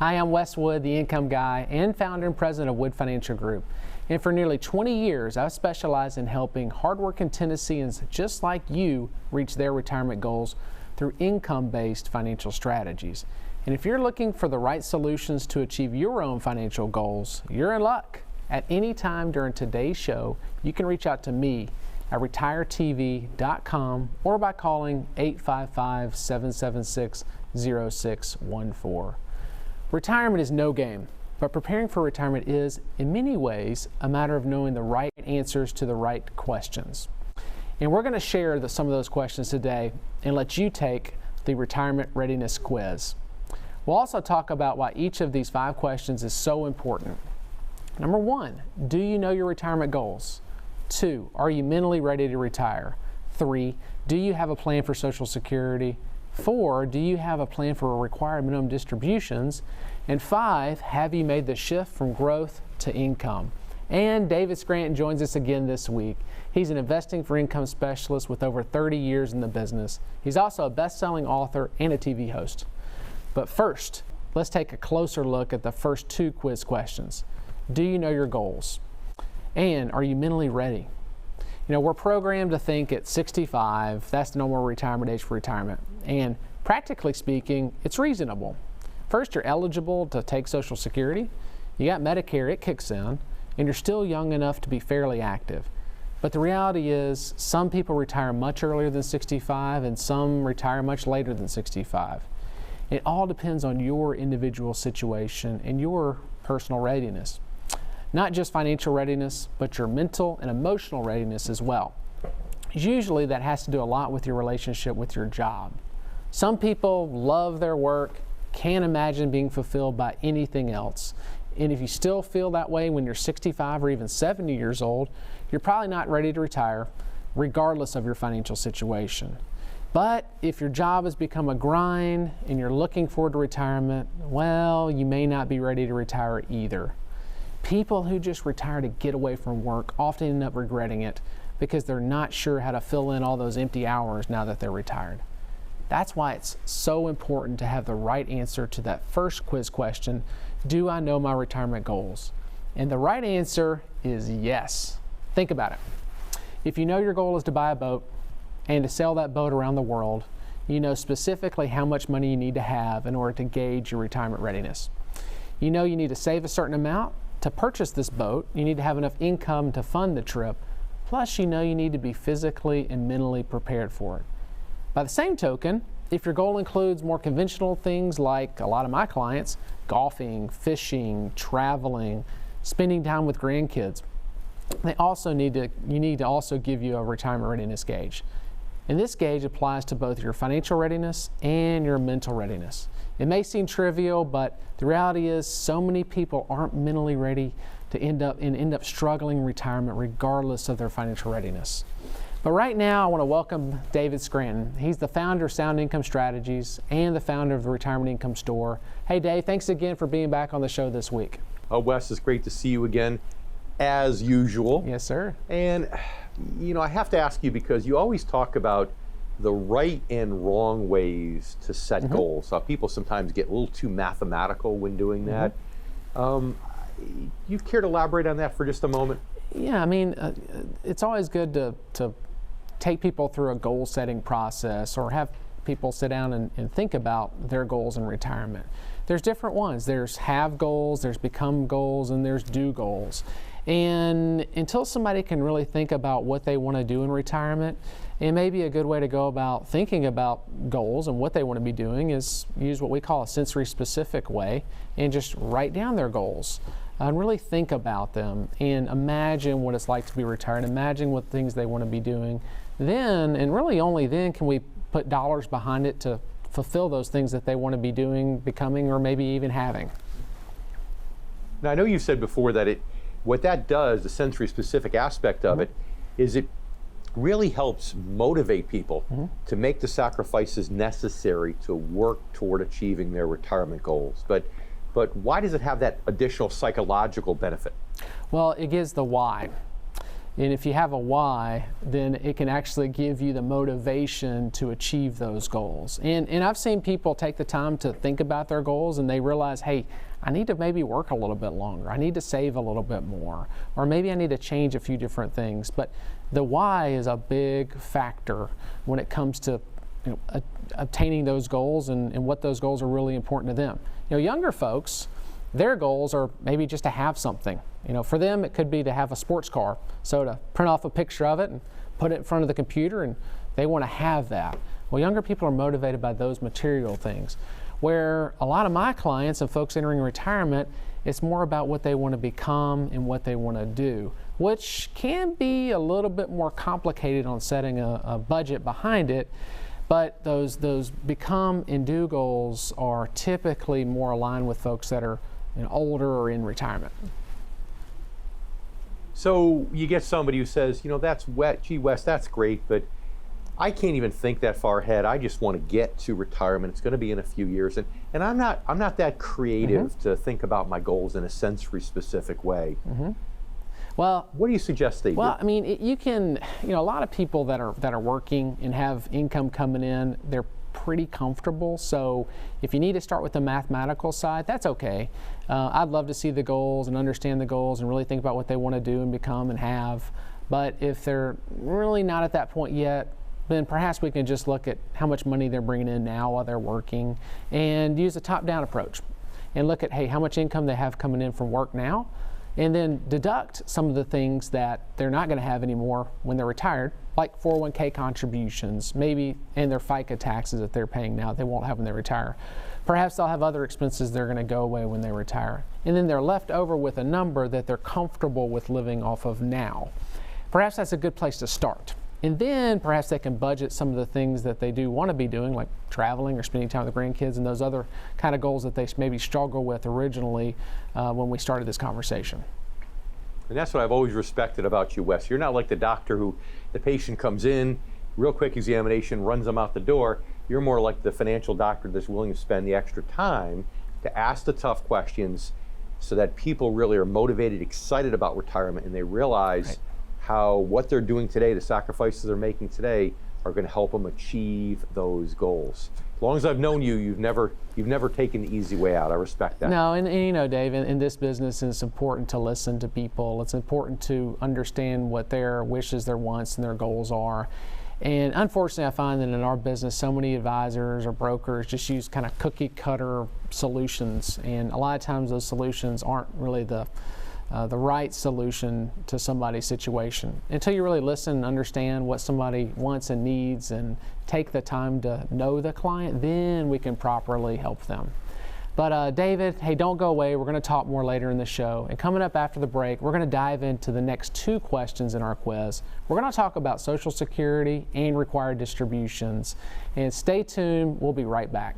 Hi, I'm Wes Wood, the income guy and founder and president of Wood Financial Group. And for nearly 20 years, I've specialized in helping hardworking Tennesseans just like you reach their retirement goals through income-based financial strategies. And if you're looking for the right solutions to achieve your own financial goals, you're in luck. At any time during today's show, you can reach out to me at retiretv.com or by calling 855-776-0614. Retirement is no game, but preparing for retirement is, in many ways, a matter of knowing the right answers to the right questions. And we're going to share some of those questions today and let you take the Retirement Readiness Quiz. We'll also talk about why each of these 5 questions is so important. Number 1, do you know your retirement goals? 2, are you mentally ready to retire? 3, do you have a plan for Social Security? 4, do you have a plan for required minimum distributions? And 5, have you made the shift from growth to income? And David Scranton joins us again this week. He's an investing for income specialist with over 30 years in the business. He's also a best-selling author and a TV host. But first, let's take a closer look at the first 2 quiz questions. Do you know your goals? And are you mentally ready? You know, we're programmed to think at 65, that's the normal retirement age for retirement. And practically speaking, it's reasonable. First, you're eligible to take Social Security. You got Medicare, it kicks in, and you're still young enough to be fairly active. But the reality is, some people retire much earlier than 65, and some retire much later than 65. It all depends on your individual situation and your personal readiness. Not just financial readiness, but your mental and emotional readiness as well. Usually that has to do a lot with your relationship with your job. Some people love their work, can't imagine being fulfilled by anything else. And if you still feel that way when you're 65 or even 70 years old, you're probably not ready to retire, regardless of your financial situation. But if your job has become a grind and you're looking forward to retirement, well, you may not be ready to retire either. People who just retire to get away from work often end up regretting it because they're not sure how to fill in all those empty hours now that they're retired. That's why it's so important to have the right answer to that first quiz question, do I know my retirement goals? And the right answer is yes. Think about it. If you know your goal is to buy a boat and to sail that boat around the world, you know specifically how much money you need to have in order to gauge your retirement readiness. You know you need to save a certain amount to purchase this boat. You need to have enough income to fund the trip. Plus, you know you need to be physically and mentally prepared for it. By the same token, if your goal includes more conventional things like a lot of my clients, golfing, fishing, traveling, spending time with grandkids, you need to also give you a retirement readiness gauge. And this gauge applies to both your financial readiness and your mental readiness. It may seem trivial, but the reality is so many people aren't mentally ready to end up struggling in retirement regardless of their financial readiness. But right now, I want to welcome David Scranton. He's the founder of Sound Income Strategies and the founder of the Retirement Income Store. Hey, Dave, thanks again for being back on the show this week. Wes, it's great to see you again, as usual. Yes, sir. And, you know, I have to ask you because you always talk about the right and wrong ways to set goals. People sometimes get a little too mathematical when doing that. You care to elaborate on that for just a moment? Yeah, I mean, it's always good to take people through a goal setting process or have people sit down and think about their goals in retirement. There's different ones. There's have goals, there's become goals, and there's do goals. And until somebody can really think about what they want to do in retirement, it may be a good way to go about thinking about goals and what they want to be doing is use what we call a sensory specific way and just write down their goals and really think about them and imagine what it's like to be retired, imagine what things they want to be doing. Then, and really only then, can we put dollars behind it to fulfill those things that they want to be doing, becoming, or maybe even having. Now, I know you said before that what that does, the sensory specific aspect of it, is it really helps motivate people to make the sacrifices necessary to work toward achieving their retirement goals. But why does it have that additional psychological benefit? Well, it gives the why. And if you have a why, then it can actually give you the motivation to achieve those goals. And I've seen people take the time to think about their goals and they realize, hey, I need to maybe work a little bit longer. I need to save a little bit more. Or maybe I need to change a few different things. But the why is a big factor when it comes to obtaining those goals and what those goals are really important to them. Younger folks, their goals are maybe just to have something. For them, it could be to have a sports car. So to print off a picture of it and put it in front of the computer, and they want to have that. Well, younger people are motivated by those material things. Where a lot of my clients and folks entering retirement, it's more about what they want to become and what they want to do, which can be a little bit more complicated on setting a budget behind it. But those become and do goals are typically more aligned with folks that are older or in retirement. So you get somebody who says, that's gee, Wes, that's great, but I can't even think that far ahead. I just want to get to retirement. It's going to be in a few years, and I'm not that creative to think about my goals in a sensory specific way. Well, what do you suggest they do? Well, I mean, you can, a lot of people that are working and have income coming in, they're pretty comfortable. So if you need to start with the mathematical side, that's okay. I'd love to see the goals and understand the goals and really think about what they want to do and become and have. But if they're really not at that point yet, then perhaps we can just look at how much money they're bringing in now while they're working and use a top-down approach and look at, hey, how much income they have coming in from work now, and then deduct some of the things that they're not going to have anymore when they're retired, like 401k contributions, maybe, and their FICA taxes that they're paying now, they won't have when they retire. Perhaps they'll have other expenses that are going to go away when they retire. And then they're left over with a number that they're comfortable with living off of now. Perhaps that's a good place to start. And then perhaps they can budget some of the things that they do want to be doing, like traveling or spending time with grandkids and those other kind of goals that they maybe struggle with originally when we started this conversation. And that's what I've always respected about you, Wes. You're not like the doctor who the patient comes in, real quick examination, runs them out the door. You're more like the financial doctor that's willing to spend the extra time to ask the tough questions so that people really are motivated, excited about retirement, and they realize how what they're doing today, the sacrifices they're making today, are going to help them achieve those goals. As long as I've known you, you've never taken the easy way out. I respect that. No, and Dave, in this business, it's important to listen to people. It's important to understand what their wishes, their wants, and their goals are. And unfortunately, I find that in our business, so many advisors or brokers just use kind of cookie cutter solutions, and a lot of times those solutions aren't really the right solution to somebody's situation. Until you really listen and understand what somebody wants and needs and take the time to know the client, then we can properly help them. But David, hey, don't go away. We're going to talk more later in the show. And coming up after the break, we're going to dive into the next 2 questions in our quiz. We're going to talk about Social Security and required distributions. And stay tuned. We'll be right back.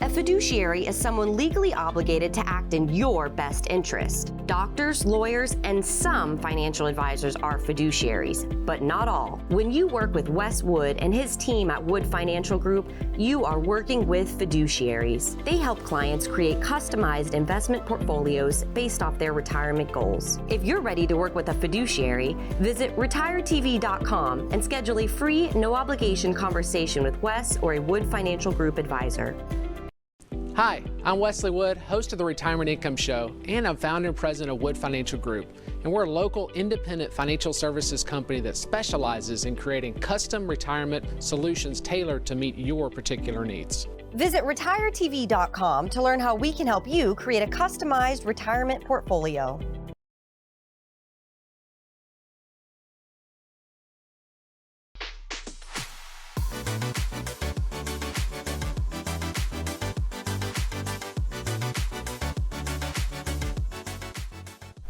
A fiduciary is someone legally obligated to act in your best interest. Doctors, lawyers, and some financial advisors are fiduciaries, but not all. When you work with Wes Wood and his team at Wood Financial Group, you are working with fiduciaries. They help clients create customized investment portfolios based off their retirement goals. If you're ready to work with a fiduciary, visit retiretv.com and schedule a free, no-obligation conversation with Wes or a Wood Financial Group advisor. Hi, I'm Wesley Wood, host of the Retirement Income Show, and I'm founder and president of Wood Financial Group. And we're a local independent financial services company that specializes in creating custom retirement solutions tailored to meet your particular needs. Visit retiretv.com to learn how we can help you create a customized retirement portfolio.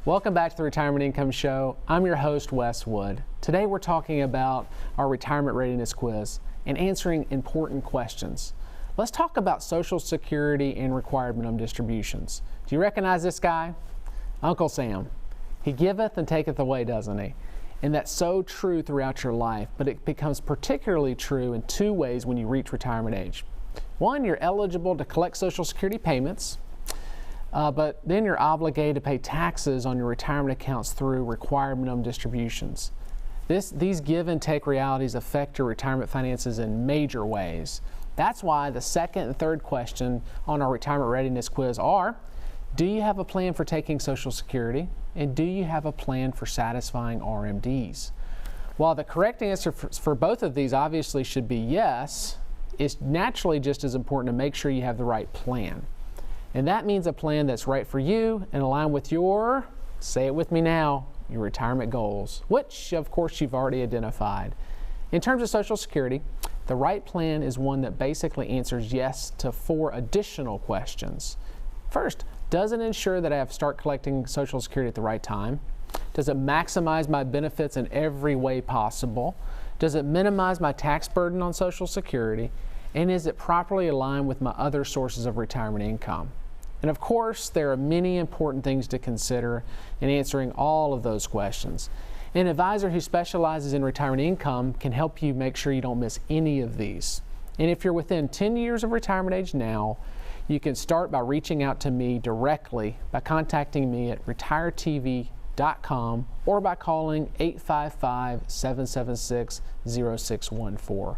Welcome back to the Retirement Income Show. I'm your host, Wes Wood. Today we're talking about our retirement readiness quiz and answering important questions. Let's talk about Social Security and required minimum distributions. Do you recognize this guy? Uncle Sam. He giveth and taketh away, doesn't he? And that's so true throughout your life, but it becomes particularly true in two ways when you reach retirement age. One, you're eligible to collect Social Security payments, but then you're obligated to pay taxes on your retirement accounts through required minimum distributions. These give and take realities affect your retirement finances in major ways. That's why the second and third question on our retirement readiness quiz are, do you have a plan for taking Social Security? And do you have a plan for satisfying RMDs? While the correct answer for both of these obviously should be yes, it's naturally just as important to make sure you have the right plan. And that means a plan that's right for you and aligned with your, say it with me now, your retirement goals, which of course you've already identified. In terms of Social Security, the right plan is one that basically answers yes to 4 additional questions. First, does it ensure that I have to start collecting Social Security at the right time? Does it maximize my benefits in every way possible? Does it minimize my tax burden on Social Security? And is it properly aligned with my other sources of retirement income? And of course, there are many important things to consider in answering all of those questions. An advisor who specializes in retirement income can help you make sure you don't miss any of these. And if you're within 10 years of retirement age now, you can start by reaching out to me directly by contacting me at retiretv.com or by calling 855-776-0614.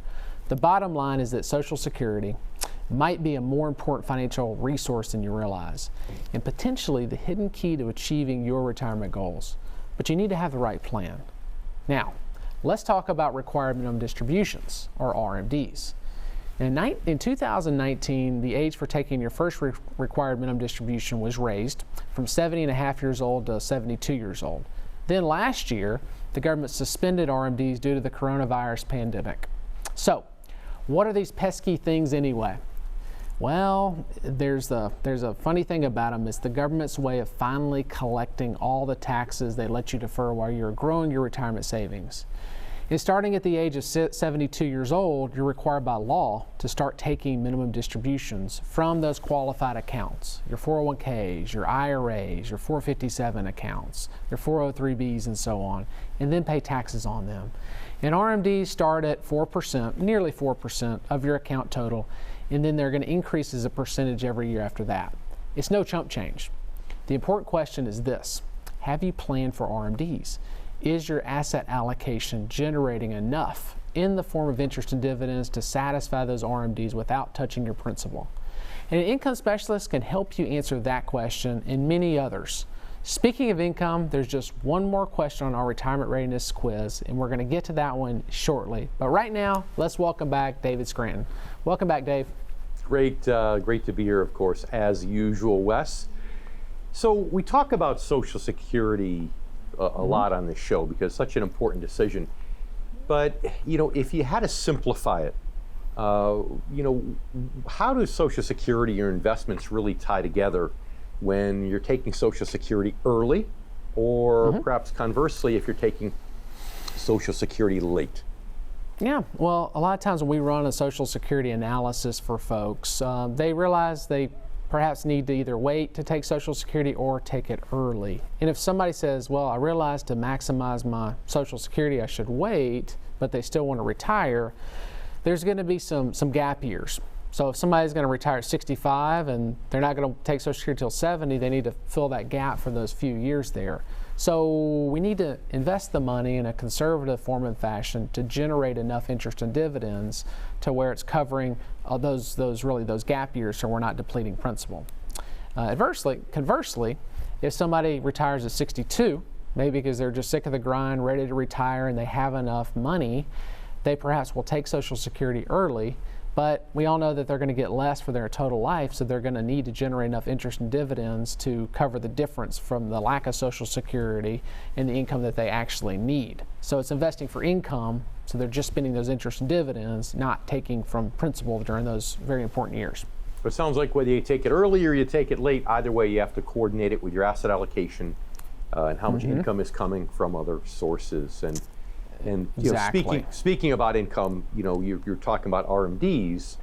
The bottom line is that Social Security might be a more important financial resource than you realize, and potentially the hidden key to achieving your retirement goals. But you need to have the right plan. Now, let's talk about required minimum distributions, or RMDs. In 2019, the age for taking your first required minimum distribution was raised from 70.5 years old to 72 years old. Then last year, the government suspended RMDs due to the coronavirus pandemic. So, what are these pesky things anyway? Well, there's a funny thing about them. It's the government's way of finally collecting all the taxes they let you defer while you're growing your retirement savings. And starting at the age of 72 years old, you're required by law to start taking minimum distributions from those qualified accounts, your 401ks, your IRAs, your 457 accounts, your 403bs, and so on, and then pay taxes on them. And RMDs start at 4%, nearly 4% of your account total, and then they're going to increase as a percentage every year after that. It's no chump change. The important question is this: have you planned for RMDs? Is your asset allocation generating enough in the form of interest and dividends to satisfy those RMDs without touching your principal? And an income specialist can help you answer that question and many others. Speaking of income, there's just one more question on our retirement readiness quiz, and we're going to get to that one shortly. But right now, let's welcome back David Scranton. Welcome back, Dave. Great to be here, of course, as usual, Wes. So we talk about Social Security a lot on this show because it's such an important decision. But, if you had to simplify it, how does Social Security, your investments really tie together when you're taking Social Security early, or perhaps conversely, if you're taking Social Security late? Yeah, well, a lot of times when we run a Social Security analysis for folks, they realize they perhaps need to either wait to take Social Security or take it early. And if somebody says, well, I realize to maximize my Social Security I should wait, but they still want to retire, there's going to be some gap years. So if somebody's going to retire at 65 and they're not going to take Social Security till 70, they need to fill that gap for those few years there. So we need to invest the money in a conservative form and fashion to generate enough interest and dividends to where it's covering those gap years, so we're not depleting principal. Conversely, if somebody retires at 62, maybe because they're just sick of the grind, ready to retire, and they have enough money, they perhaps will take Social Security early. But we all know that they're going to get less for their total life, so they're going to need to generate enough interest and dividends to cover the difference from the lack of Social Security and the income that they actually need. So it's investing for income, so they're just spending those interest and dividends, not taking from principal during those very important years. But it sounds like whether you take it early or you take it late, either way you have to coordinate it with your asset allocation and how much income is coming from other sources. And exactly. Speaking about income, you're talking about RMDs,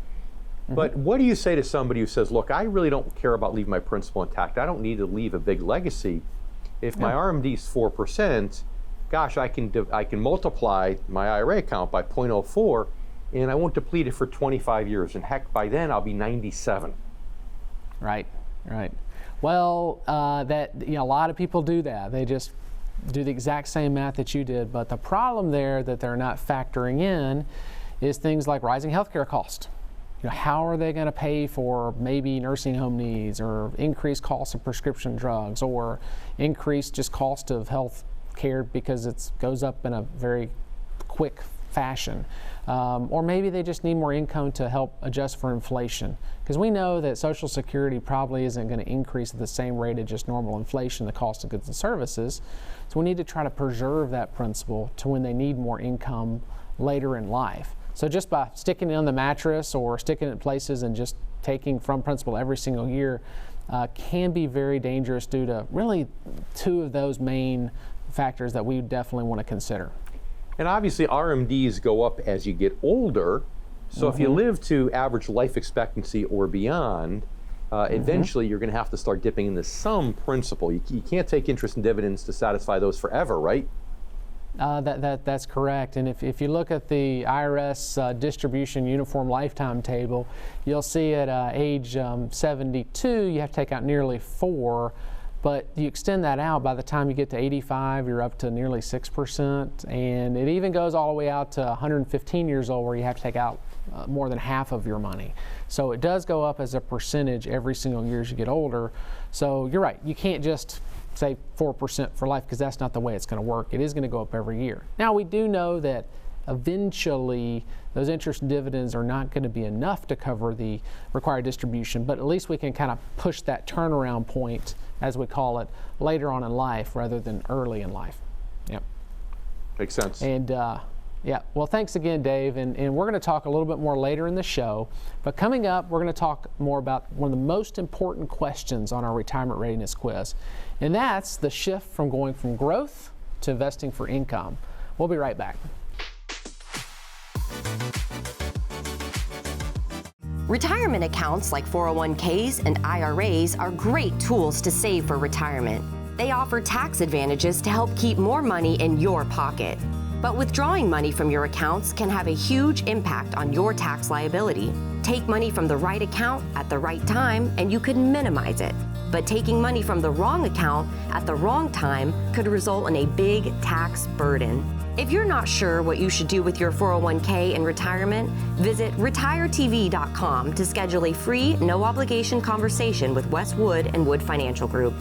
but what do you say to somebody who says, look, I really don't care about leaving my principal intact. I don't need to leave a big legacy. If my RMD is 4%, gosh, I can multiply my IRA account by 0.04 and I won't deplete it for 25 years. And heck, by then I'll be 97. Right. Well, a lot of people do that. They just do the exact same math that you did. But the problem there that they're not factoring in is things like rising healthcare costs. How are they going to pay for maybe nursing home needs, or increased cost of prescription drugs, or increased just cost of health care because it goes up in a very quick fashion. Or maybe they just need more income to help adjust for inflation. Because we know that Social Security probably isn't going to increase at the same rate of just normal inflation, the cost of goods and services. So we need to try to preserve that principle to when they need more income later in life. So just by sticking it on the mattress or sticking it in places and just taking from principal every single year can be very dangerous due to really two of those main factors that we definitely want to consider. And obviously RMDs go up as you get older. So if you live to average life expectancy or beyond, eventually you're going to have to start dipping into some principal. You can't take interest and dividends to satisfy those forever, right? That's correct. And if you look at the IRS distribution uniform lifetime table, you'll see at age 72, you have to take out nearly 4. But you extend that out, by the time you get to 85, you're up to nearly 6%. And it even goes all the way out to 115 years old, where you have to take out more than half of your money. So it does go up as a percentage every single year as you get older. So you're right, you can't just say 4% for life, because that's not the way it's going to work. It is going to go up every year. Now, we do know that eventually those interest and dividends are not going to be enough to cover the required distribution, but at least we can kind of push that turnaround point, as we call it, later on in life rather than early in life. Yep. Makes sense. And yeah, well, thanks again, Dave. And we're going to talk a little bit more later in the show. But coming up, we're going to talk more about one of the most important questions on our retirement readiness quiz. And that's the shift from going from growth to investing for income. We'll be right back. Retirement accounts like 401ks and IRAs are great tools to save for retirement. They offer tax advantages to help keep more money in your pocket. But withdrawing money from your accounts can have a huge impact on your tax liability. Take money from the right account at the right time and you could minimize it. But taking money from the wrong account at the wrong time could result in a big tax burden. If you're not sure what you should do with your 401k in retirement, visit retiretv.com to schedule a free, no-obligation conversation with Wes Wood and Wood Financial Group.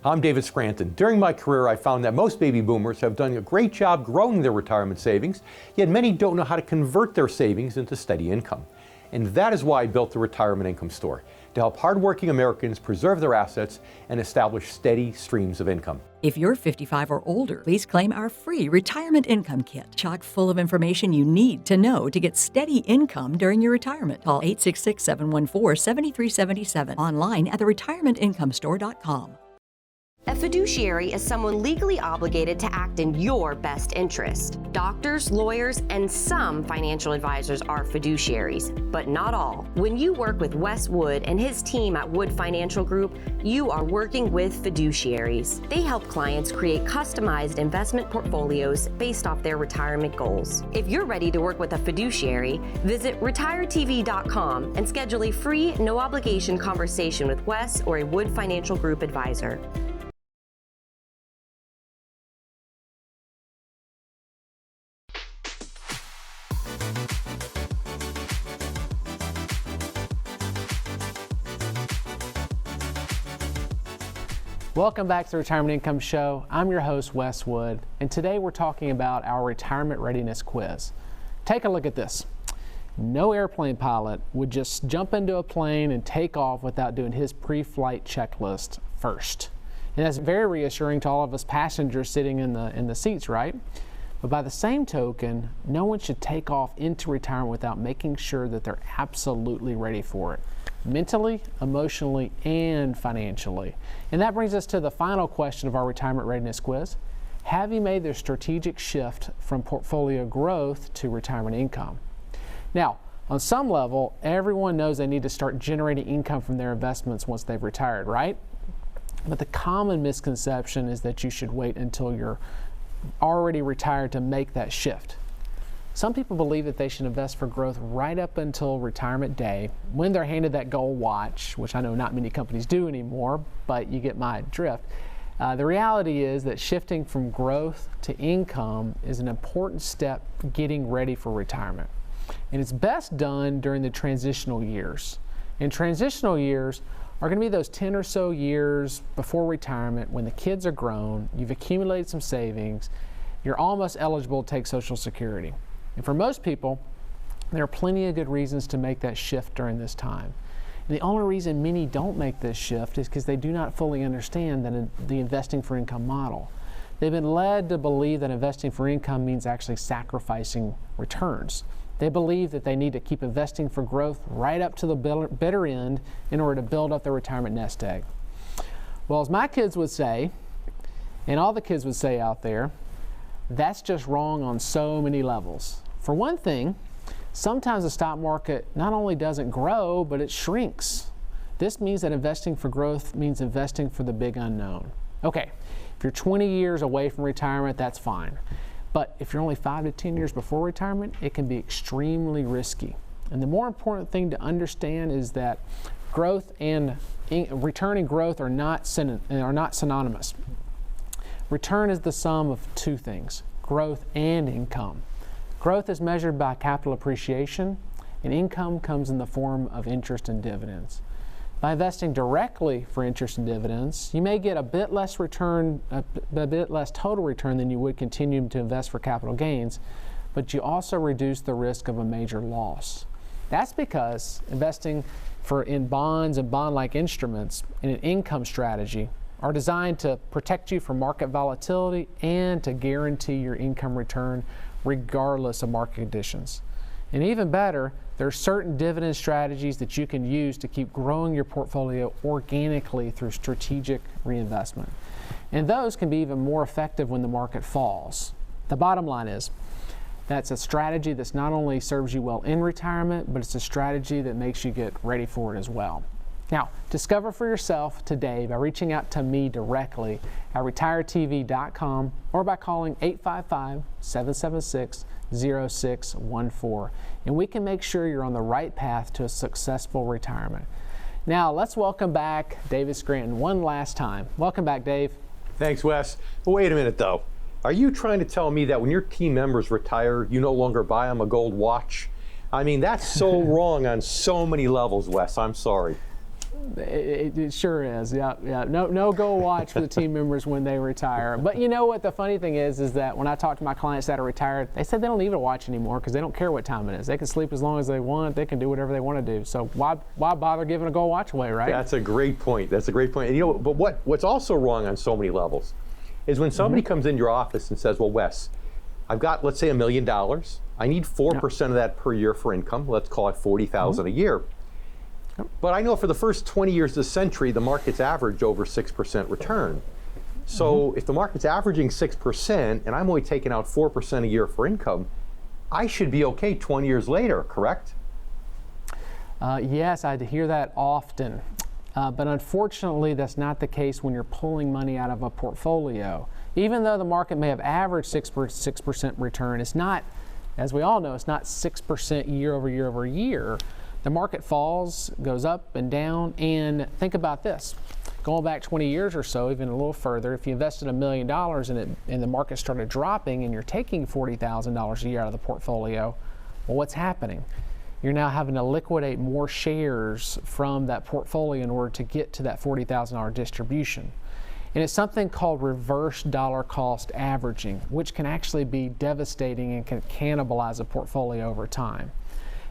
I'm David Scranton. During my career, I found that most baby boomers have done a great job growing their retirement savings, yet many don't know how to convert their savings into steady income. And that is why I built the Retirement Income Store, to help hardworking Americans preserve their assets and establish steady streams of income. If you're 55 or older, please claim our free Retirement Income Kit, chock full of information you need to know to get steady income during your retirement. Call 866-714-7377, online at theretirementinComeStore.com. A fiduciary is someone legally obligated to act in your best interest. Doctors, lawyers, and some financial advisors are fiduciaries, but not all. When you work with Wes Wood and his team at Wood Financial Group, you are working with fiduciaries. They help clients create customized investment portfolios based off their retirement goals. If you're ready to work with a fiduciary, visit retiretv.com and schedule a free, no-obligation conversation with Wes or a Wood Financial Group advisor. Welcome back to the Retirement Income Show. I'm your host, Wes Wood, and today we're talking about our retirement readiness quiz. Take a look at this. No airplane pilot would just jump into a plane and take off without doing his pre-flight checklist first. And that's very reassuring to all of us passengers sitting in the seats, right? But by the same token, no one should take off into retirement without making sure that they're absolutely ready for it, mentally, emotionally, and financially. And that brings us to the final question of our retirement readiness quiz. Have you made the strategic shift from portfolio growth to retirement income? Now, on some level, everyone knows they need to start generating income from their investments once they've retired, right? But the common misconception is that you should wait until you're already retired to make that shift. Some people believe that they should invest for growth right up until retirement day when they're handed that gold watch, which I know not many companies do anymore, but you get my drift. The reality is that shifting from growth to income is an important step getting ready for retirement. And it's best done during the transitional years. And transitional years are going to be those 10 or so years before retirement when the kids are grown, you've accumulated some savings, you're almost eligible to take Social Security. And for most people, there are plenty of good reasons to make that shift during this time. And the only reason many don't make this shift is because they do not fully understand the investing for income model. They've been led to believe that investing for income means actually sacrificing returns. They believe that they need to keep investing for growth right up to the bitter end in order to build up their retirement nest egg. Well, as my kids would say, and all the kids would say out there, that's just wrong on so many levels. For one thing, sometimes the stock market not only doesn't grow, but it shrinks. This means that investing for growth means investing for the big unknown. Okay, if you're 20 years away from retirement, that's fine. But if you're only 5 to 10 years before retirement, it can be extremely risky. And the more important thing to understand is that growth and return and growth are not synonymous. Return is the sum of two things, growth and income. Growth is measured by capital appreciation, and income comes in the form of interest and dividends. By investing directly for interest and dividends, you may get a bit less return, a bit less total return than you would continue to invest for capital gains, but you also reduce the risk of a major loss. That's because investing in bonds and bond-like instruments in an income strategy are designed to protect you from market volatility and to guarantee your income return regardless of market conditions. And even better, there are certain dividend strategies that you can use to keep growing your portfolio organically through strategic reinvestment. And those can be even more effective when the market falls. The bottom line is, that's a strategy that's not only serves you well in retirement, but it's a strategy that makes you get ready for it as well. Now, discover for yourself today by reaching out to me directly at retiretv.com or by calling 855-776-0614. And we can make sure you're on the right path to a successful retirement. Now, let's welcome back David Scranton one last time. Welcome back, Dave. Thanks, Wes. But wait a minute, though. Are you trying to tell me that when your team members retire, you no longer buy them a gold watch? I mean, that's so wrong on so many levels, Wes. I'm sorry. It sure is, yeah. No gold watch for the team members when they retire. But you know what the funny thing is that when I talk to my clients that are retired, they said they don't need a watch anymore because they don't care what time it is. They can sleep as long as they want. They can do whatever they want to do. So why bother giving a gold watch away, right? That's a great point. That's a great point. And you know, but what's also wrong on so many levels is when somebody comes into your office and says, well, Wes, I've got, let's say, $1 million. I need 4% of that per year for income. Let's call it $40,000 a year. But I know for the first 20 years of the century, the market's averaged over 6% return. So if the market's averaging 6% and I'm only taking out 4% a year for income, I should be okay 20 years later, correct? Yes, I hear that often. But unfortunately, that's not the case when you're pulling money out of a portfolio. Even though the market may have averaged 6% return, it's not, as we all know, it's not 6% year over year over year. The market falls, goes up and down, and think about this. Going back 20 years or so, even a little further, if you invested $1 million and the market started dropping and you're taking $40,000 a year out of the portfolio, well, what's happening? You're now having to liquidate more shares from that portfolio in order to get to that $40,000 distribution. And it's something called reverse dollar cost averaging, which can actually be devastating and can cannibalize a portfolio over time.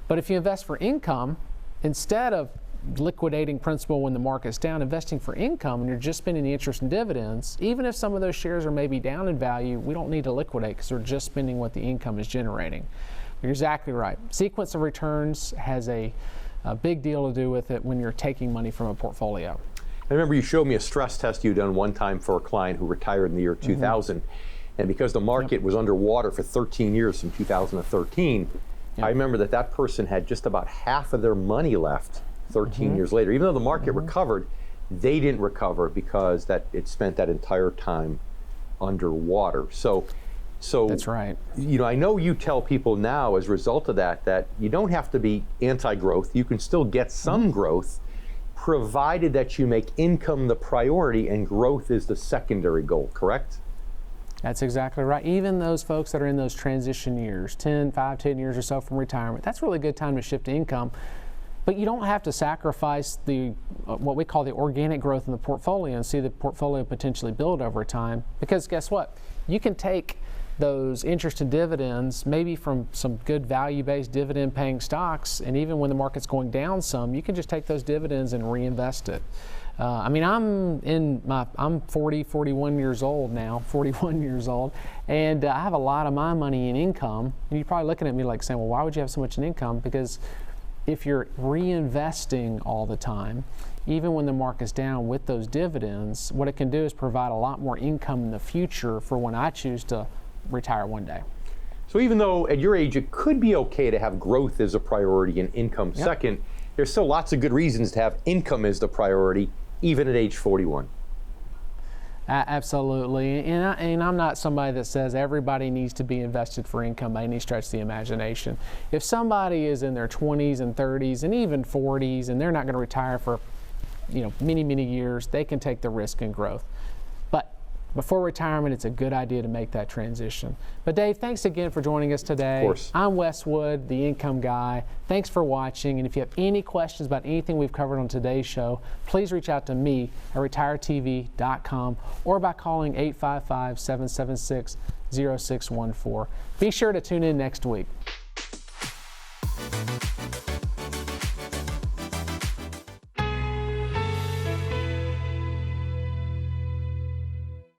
But if you invest for income, instead of liquidating principal when the market's down, investing for income and you're just spending the interest and dividends, even if some of those shares are maybe down in value, we don't need to liquidate because we're just spending what the income is generating. You're exactly right. Sequence of returns has a big deal to do with it when you're taking money from a portfolio. I remember you showed me a stress test you done one time for a client who retired in the year 2000. And because the market was underwater for 13 years from 2013, I remember that person had just about half of their money left 13 years later. Even though the market recovered, they didn't recover because it spent that entire time underwater. So That's right. I know you tell people now as a result of that you don't have to be anti-growth. You can still get some growth, provided that you make income the priority and growth is the secondary goal, correct? That's exactly right. Even those folks that are in those transition years, 10 years or so from retirement, that's a really good time to shift to income. But you don't have to sacrifice the what we call the organic growth in the portfolio and see the portfolio potentially build over time. Because guess what? You can take those interest and dividends, maybe from some good value-based dividend-paying stocks, and even when the market's going down some, you can just take those dividends and reinvest it. I'm 41 years old now, and I have a lot of my money in income. And you're probably looking at me like saying, well, why would you have so much in income? Because if you're reinvesting all the time, even when the market's down with those dividends, what it can do is provide a lot more income in the future for when I choose to retire one day. So even though at your age it could be okay to have growth as a priority and income second, there's still lots of good reasons to have income as the priority, even at age 41. Absolutely, and I'm not somebody that says everybody needs to be invested for income by any stretch of the imagination. If somebody is in their 20s and 30s and even 40s and they're not going to retire for many years, they can take the risk in growth. But before retirement, it's a good idea to make that transition. But Dave, thanks again for joining us today. Of course. I'm Wes Wood, the income guy. Thanks for watching. And if you have any questions about anything we've covered on today's show, please reach out to me at retiretv.com or by calling 855-776-0614. Be sure to tune in next week.